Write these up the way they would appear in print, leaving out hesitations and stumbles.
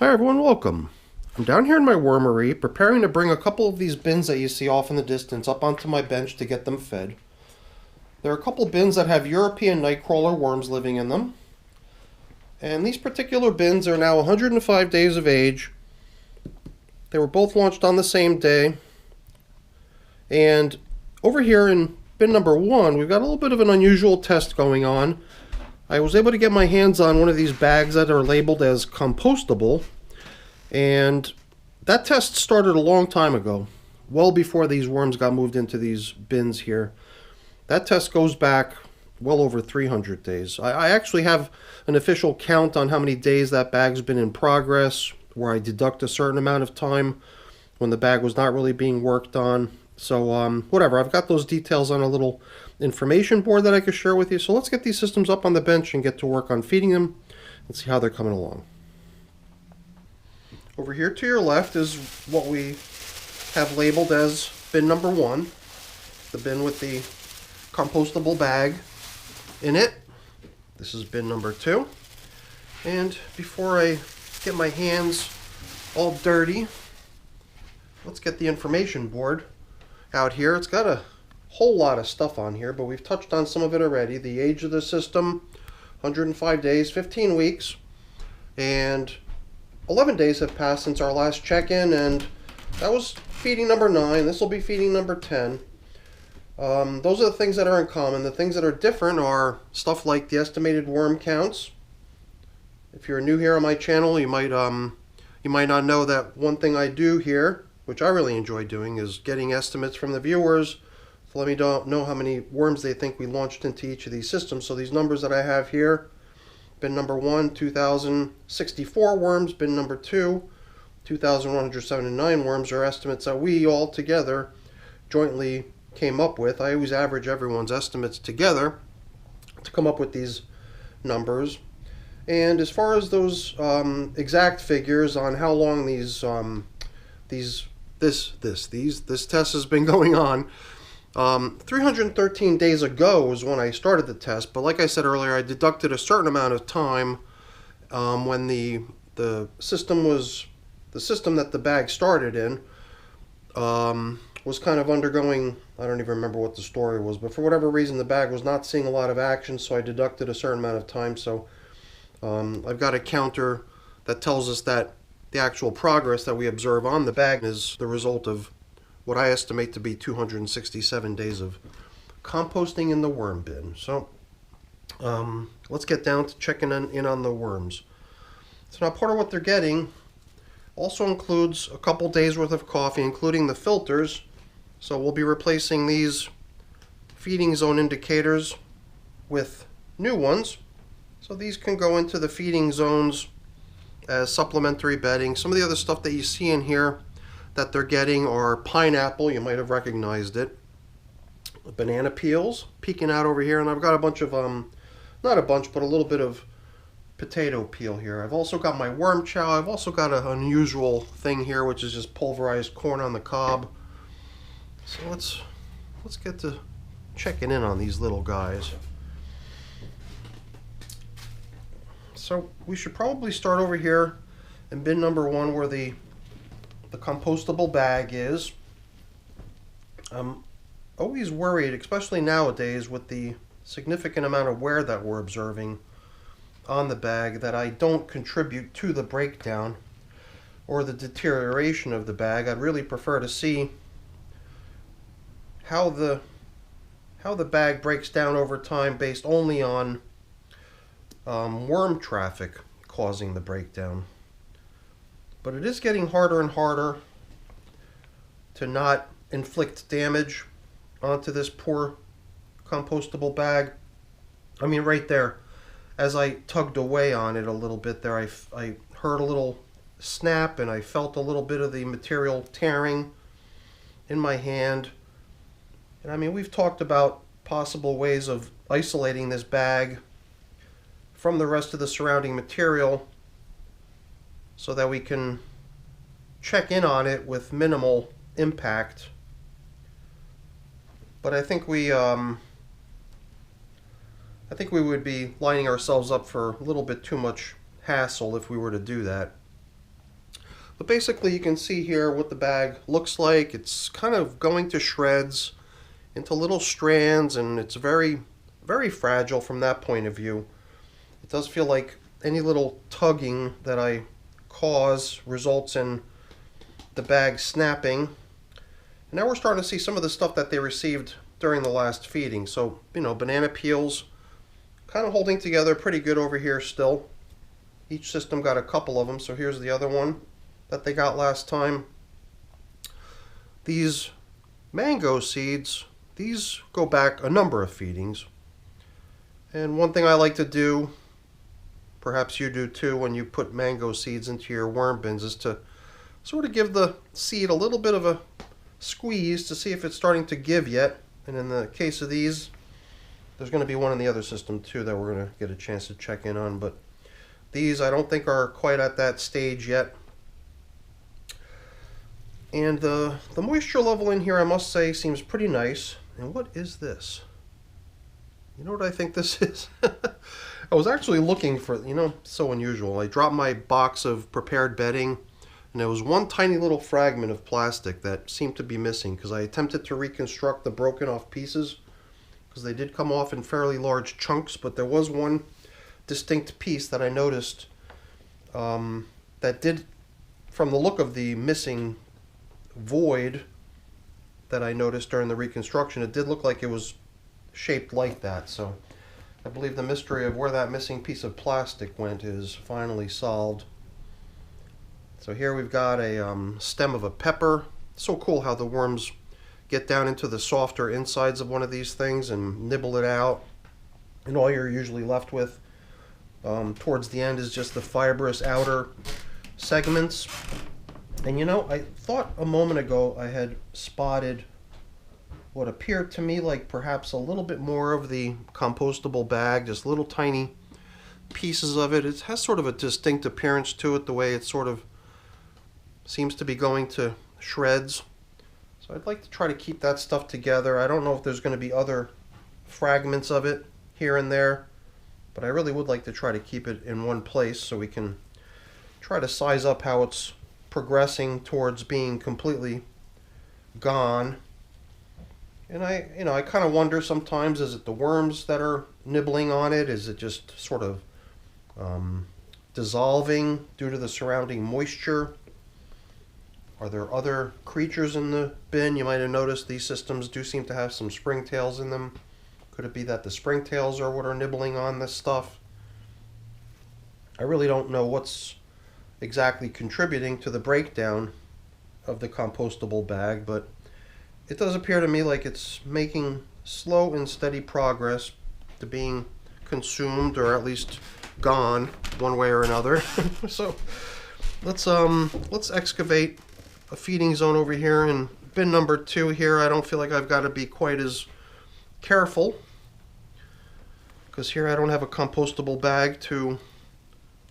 Hi everyone, welcome. I'm down here in my wormery, preparing to bring a couple of these bins that you see off in the distance up onto my bench to get them fed. There are a couple bins that have European nightcrawler worms living in them. And these particular bins are now 105 days of age. They were both launched on the same day. And over here in bin number 1, we've got a little bit of an unusual test going on. I was able to get my hands on one of these bags that are labeled as compostable, and that test started a long time ago, well before these worms got moved into these bins here. That test goes back well over 300 days. I actually have an official count on how many days that bag's been in progress, where I deduct a certain amount of time when the bag was not really being worked on. So whatever, I've got those details on a little information board that I could share with you. So let's get these systems up on the bench and get to work on feeding them and see how they're coming along. Over here to your left is what we have labeled as bin number 1, the bin with the compostable bag in it. This is bin number 2. And before I get my hands all dirty, let's get the information board out here. It's got a whole lot of stuff on here, but we've touched on some of it already. The age of the system, 105 days, 15 weeks, and 11 days have passed since our last check-in, and that was feeding number 9. This will be feeding number 10. Those are the things that are in common. The things that are different are stuff like the estimated worm counts. If you're new here on my channel, you might not know that one thing I do here, which I really enjoy doing, is getting estimates from the viewers to let me know how many worms they think we launched into each of these systems. So these numbers that I have here, bin number 1, 2,064 worms, bin number 2, 2,179 worms, are estimates that we all together jointly came up with. I always average everyone's estimates together to come up with these numbers. And as far as those exact figures on how long this test has been going on, 313 days ago was when I started the test, but like I said earlier, I deducted a certain amount of time when the system that the bag started in was kind of undergoing, I don't even remember what the story was, but for whatever reason the bag was not seeing a lot of action, so I deducted a certain amount of time. So I've got a counter that tells us that the actual progress that we observe on the bag is the result of what I estimate to be 267 days of composting in the worm bin. So let's get down to checking in on the worms. So now part of what they're getting also includes a couple days worth of coffee, including the filters. So we'll be replacing these feeding zone indicators with new ones. So these can go into the feeding zones as supplementary bedding. Some of the other stuff that you see in here that they're getting are pineapple, you might have recognized it, banana peels peeking out over here, and I've got a bunch of, not a bunch, but a little bit of potato peel here. I've also got my worm chow. I've also got an unusual thing here, which is just pulverized corn on the cob. So let's get to checking in on these little guys. So we should probably start over here in bin number 1 where the compostable bag is. I'm always worried, especially nowadays with the significant amount of wear that we're observing on the bag, that I don't contribute to the breakdown or the deterioration of the bag. I'd really prefer to see how the bag breaks down over time based only on worm traffic causing the breakdown. But it is getting harder and harder to not inflict damage onto this poor compostable bag. I mean, right there, as I tugged away on it a little bit there, I heard a little snap and I felt a little bit of the material tearing in my hand. And I mean, we've talked about possible ways of isolating this bag from the rest of the surrounding material so that we can check in on it with minimal impact. But I think we would be lining ourselves up for a little bit too much hassle if we were to do that. But basically you can see here what the bag looks like. It's kind of going to shreds into little strands, and it's very, very fragile from that point of view. It does feel like any little tugging that I cause results in the bag snapping. And now we're starting to see some of the stuff that they received during the last feeding. So, you know, banana peels kind of holding together pretty good over here still. Each system got a couple of them, so here's the other one that they got last time. These mango seeds, these go back a number of feedings. And one thing I like to do, perhaps you do too, when you put mango seeds into your worm bins, is to sort of give the seed a little bit of a squeeze to see if it's starting to give yet. And in the case of these, there's going to be one in the other system too that we're going to get a chance to check in on, but these I don't think are quite at that stage yet. And the moisture level in here, I must say, seems pretty nice. And what is this? You know what I think this is? I was actually looking for, you know, so unusual. I dropped my box of prepared bedding, and there was one tiny little fragment of plastic that seemed to be missing, because I attempted to reconstruct the broken off pieces, because they did come off in fairly large chunks, but there was one distinct piece that I noticed that did, from the look of the missing void that I noticed during the reconstruction, it did look like it was shaped like that. So I believe the mystery of where that missing piece of plastic went is finally solved. So here we've got a stem of a pepper. So cool how the worms get down into the softer insides of one of these things and nibble it out, and all you're usually left with towards the end is just the fibrous outer segments. And you know, I thought a moment ago I had spotted what appeared to me like perhaps a little bit more of the compostable bag, just little tiny pieces of it. It has sort of a distinct appearance to it, the way it sort of seems to be going to shreds. So I'd like to try to keep that stuff together. I don't know if there's going to be other fragments of it here and there, but I really would like to try to keep it in one place so we can try to size up how it's progressing towards being completely gone. And I kind of wonder sometimes, is it the worms that are nibbling on it? Is it just sort of dissolving due to the surrounding moisture? Are there other creatures in the bin? You might have noticed these systems do seem to have some springtails in them. Could it be that the springtails are what are nibbling on this stuff? I really don't know what's exactly contributing to the breakdown of the compostable bag, but it does appear to me like it's making slow and steady progress to being consumed, or at least gone one way or another. So let's excavate a feeding zone over here in bin number 2 here. I don't feel like I've got to be quite as careful, because here I don't have a compostable bag to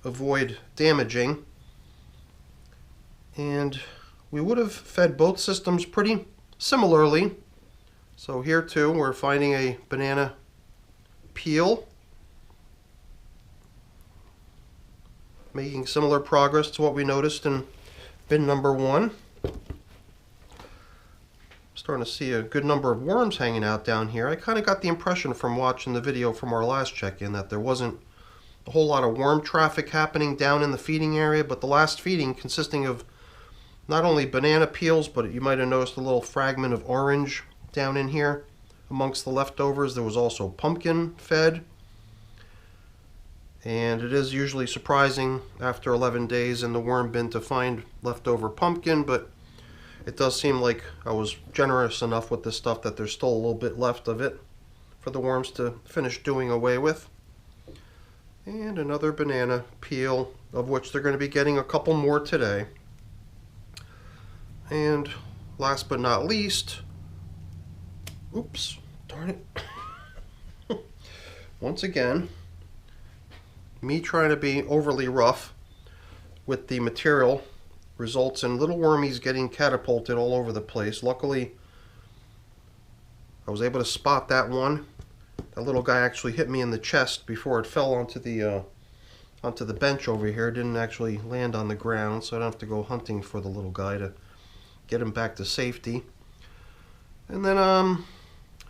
avoid damaging. And we would have fed both systems pretty similarly. So here too, we're finding a banana peel, making similar progress to what we noticed in bin number 1. Starting to see a good number of worms hanging out down here. I kind of got the impression from watching the video from our last check-in that there wasn't a whole lot of worm traffic happening down in the feeding area, but the last feeding, consisting of not only banana peels, but you might have noticed a little fragment of orange down in here amongst the leftovers. There was also pumpkin fed, and it is usually surprising after 11 days in the worm bin to find leftover pumpkin, but it does seem like I was generous enough with this stuff that there's still a little bit left of it for the worms to finish doing away with. And another banana peel, of which they're going to be getting a couple more today. And last but not least, oops, darn it. Once again, me trying to be overly rough with the material results in little wormies getting catapulted all over the place. Luckily, I was able to spot that one. That little guy actually hit me in the chest before it fell onto the onto the bench over here. It didn't actually land on the ground, so I don't have to go hunting for the little guy to get him back to safety. And then I'm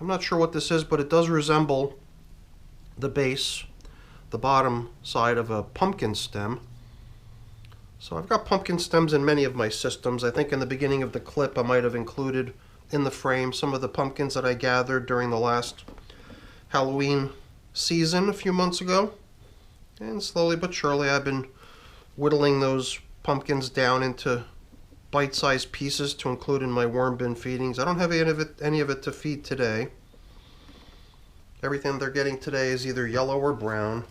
not sure what this is, but it does resemble the base, the bottom side of a pumpkin stem. So I've got pumpkin stems in many of my systems. I think in the beginning of the clip I might have included in the frame some of the pumpkins that I gathered during the last Halloween season a few months ago. And slowly but surely I've been whittling those pumpkins down into bite-sized pieces to include in my worm bin feedings. I don't have any of it to feed today. Everything they're getting today is either yellow or brown.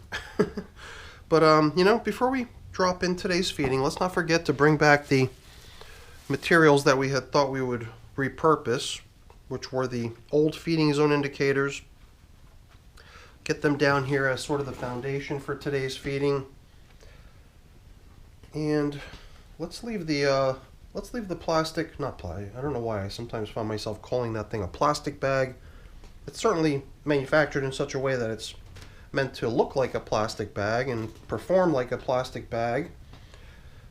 But you know, before we drop in today's feeding, let's not forget to bring back the materials that we had thought we would repurpose, which were the old feeding zone indicators. Get them down here as sort of the foundation for today's feeding. And let's leave the plastic, I don't know why I sometimes find myself calling that thing a plastic bag. It's certainly manufactured in such a way that it's meant to look like a plastic bag and perform like a plastic bag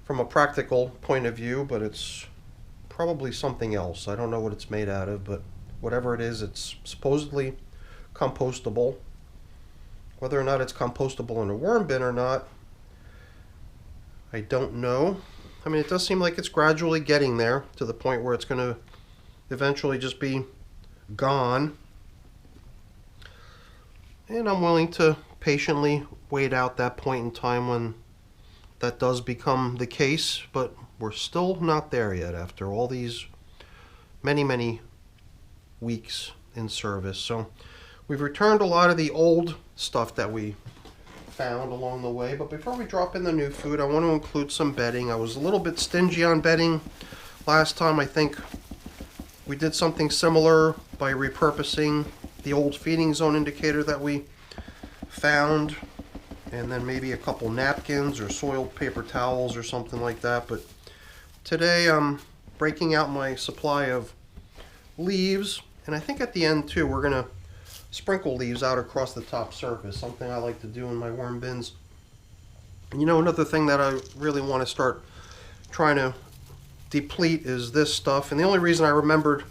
from a practical point of view, but it's probably something else. I don't know what it's made out of, but whatever it is, it's supposedly compostable. Whether or not it's compostable in a worm bin or not, I don't know. I mean, it does seem like it's gradually getting there to the point where it's going to eventually just be gone. And I'm willing to patiently wait out that point in time when that does become the case, but we're still not there yet after all these many weeks in service. So we've returned a lot of the old stuff that we found along the way, but before we drop in the new food, I want to include some bedding. I was a little bit stingy on bedding last time. I think we did something similar by repurposing the old feeding zone indicator that we found, and then maybe a couple napkins or soiled paper towels or something like that. But today I'm breaking out my supply of leaves, and I think at the end too we're gonna sprinkle leaves out across the top surface, something I like to do in my worm bins. And you know, another thing that I really want to start trying to deplete is this stuff. And the only reason I remembered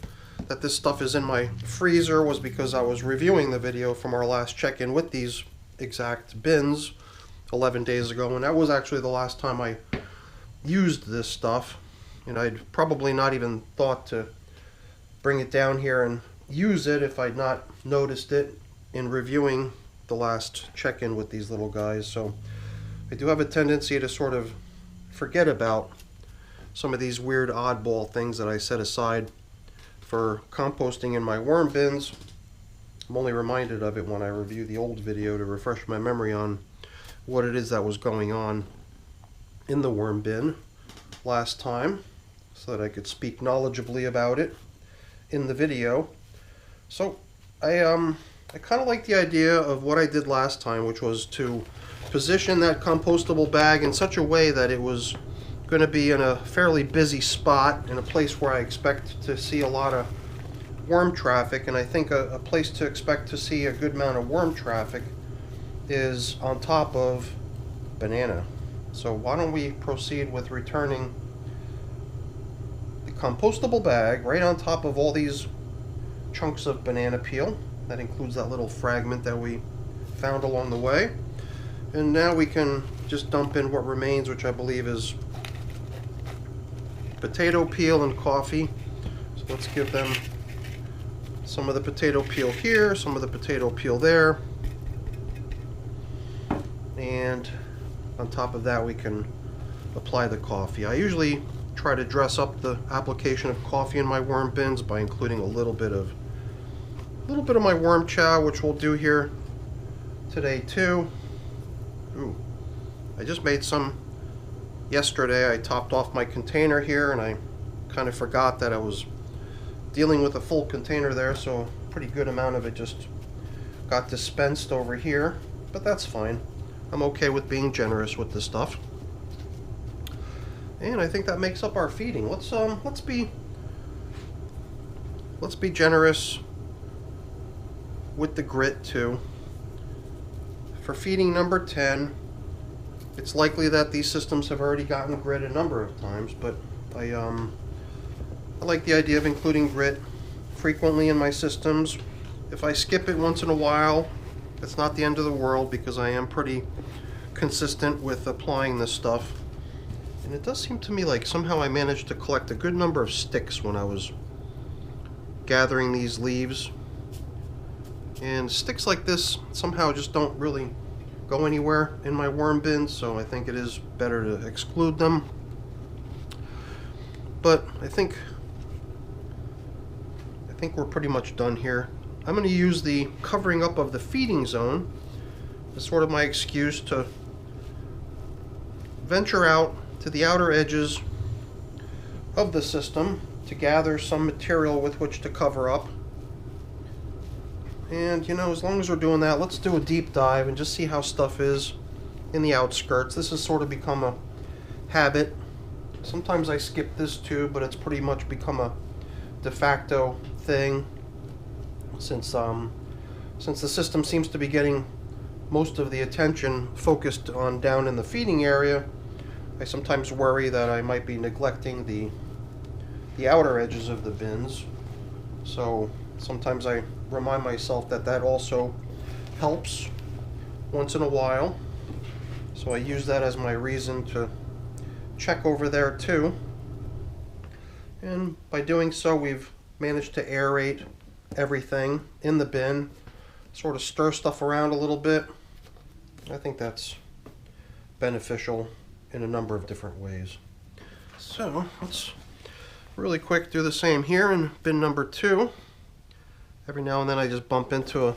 that this stuff is in my freezer was because I was reviewing the video from our last check-in with these exact bins 11 days ago, and that was actually the last time I used this stuff. And I'd probably not even thought to bring it down here and use it if I'd not noticed it in reviewing the last check-in with these little guys. So I do have a tendency to sort of forget about some of these weird oddball things that I set aside for composting in my worm bins. I'm only reminded of it when I review the old video to refresh my memory on what it is that was going on in the worm bin last time, so that I could speak knowledgeably about it in the video. So I kind of like the idea of what I did last time, which was to position that compostable bag in such a way that it was going to be in a fairly busy spot, in a place where I expect to see a lot of worm traffic. And I think a place to expect to see a good amount of worm traffic is on top of banana. So why don't we proceed with returning the compostable bag right on top of all these chunks of banana peel. That includes that little fragment that we found along the way. And now we can just dump in what remains, which I believe is potato peel and coffee. So let's give them some of the potato peel here, some of the potato peel there. And on top of that we can apply the coffee. I usually try to dress up the application of coffee in my worm bins by including a little bit of my worm chow, which we'll do here today too. Ooh, I just made some yesterday. I topped off my container here and I kind of forgot that I was dealing with a full container there, so a pretty good amount of it just got dispensed over here, but that's fine. I'm okay with being generous with this stuff. And I think that makes up our feeding. Let's be generous with the grit too. For feeding number 10, It's likely that these systems have already gotten grit a number of times, but I like the idea of including grit frequently in my systems. If I skip it once in a while, it's not the end of the world, because I am pretty consistent with applying this stuff. And it does seem to me like somehow I managed to collect a good number of sticks when I was gathering these leaves. And sticks like this somehow just don't really go anywhere in my worm bins, so I think it is better to exclude them. But I think we're pretty much done here. I'm going to use the covering up of the feeding zone as sort of my excuse to venture out to the outer edges of the system to gather some material with which to cover up. And you know, as long as we're doing that, let's do a deep dive and just see how stuff is in the outskirts. This has sort of become a habit. Sometimes I skip this too, but it's pretty much become a de facto thing since the system seems to be getting most of the attention focused on down in the feeding area. I sometimes worry that I might be neglecting the outer edges of the bins, so sometimes I remind myself that that also helps once in a while. So I use that as my reason to check over there too. And by doing so, we've managed to aerate everything in the bin, sort of stir stuff around a little bit. I think that's beneficial in a number of different ways. So let's really quick do the same here in bin number 2. Every now and then I just bump into a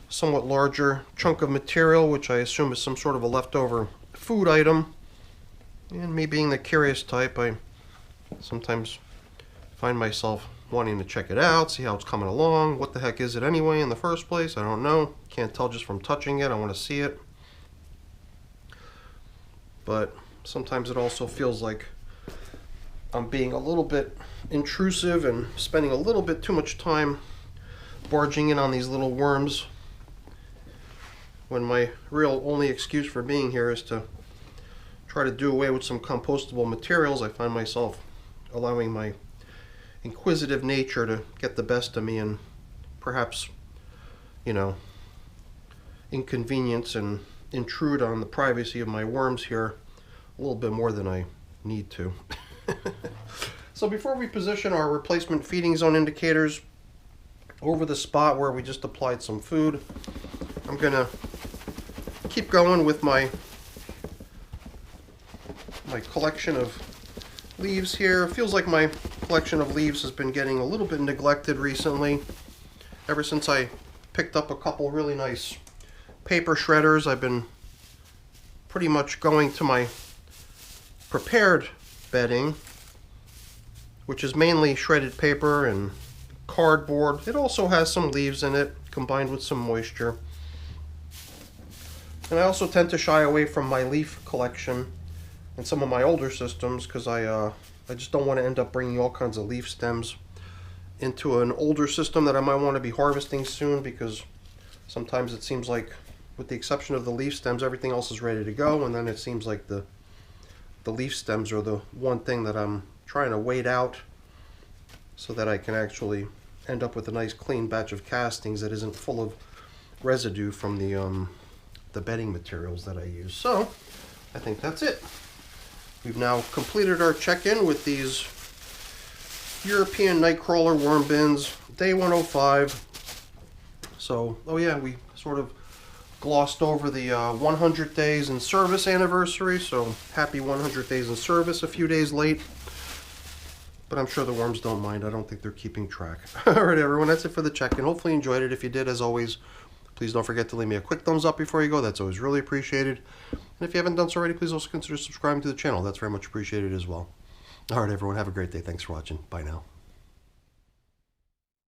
somewhat larger chunk of material, which I assume is some sort of a leftover food item. And me being the curious type, I sometimes find myself wanting to check it out, see how it's coming along. What the heck is it anyway in the first place? I don't know. Can't tell just from touching it. I want to see it. But sometimes it also feels like I'm being a little bit intrusive and spending a little bit too much time barging in on these little worms, when my real only excuse for being here is to try to do away with some compostable materials. I find myself allowing my inquisitive nature to get the best of me and perhaps, you know, inconvenience and intrude on the privacy of my worms here a little bit more than I need to. So before we position our replacement feeding zone indicators over the spot where we just applied some food, I'm gonna keep going with my collection of leaves here. It feels like my collection of leaves has been getting a little bit neglected recently. Ever since I picked up a couple really nice paper shredders, I've been pretty much going to my prepared bedding, which is mainly shredded paper and cardboard. It also has some leaves in it combined with some moisture. And I also tend to shy away from my leaf collection in some of my older systems because I just don't want to end up bringing all kinds of leaf stems into an older system that I might want to be harvesting soon, because sometimes it seems like, with the exception of the leaf stems, everything else is ready to go, and then it seems like the leaf stems are the one thing that I'm trying to wait out so that I can actually end up with a nice clean batch of castings that isn't full of residue from the bedding materials that I use. So I think that's it. We've now completed our check-in with these European nightcrawler worm bins, day 105. So, oh yeah, we sort of glossed over the 100 days in service anniversary, so happy 100 days in service, a few days late. But I'm sure the worms don't mind. I don't think they're keeping track. Alright everyone, that's it for the check-in. Hopefully you enjoyed it. If you did, as always, please don't forget to leave me a quick thumbs up before you go. That's always really appreciated. And if you haven't done so already, please also consider subscribing to the channel. That's very much appreciated as well. Alright everyone, have a great day. Thanks for watching. Bye now.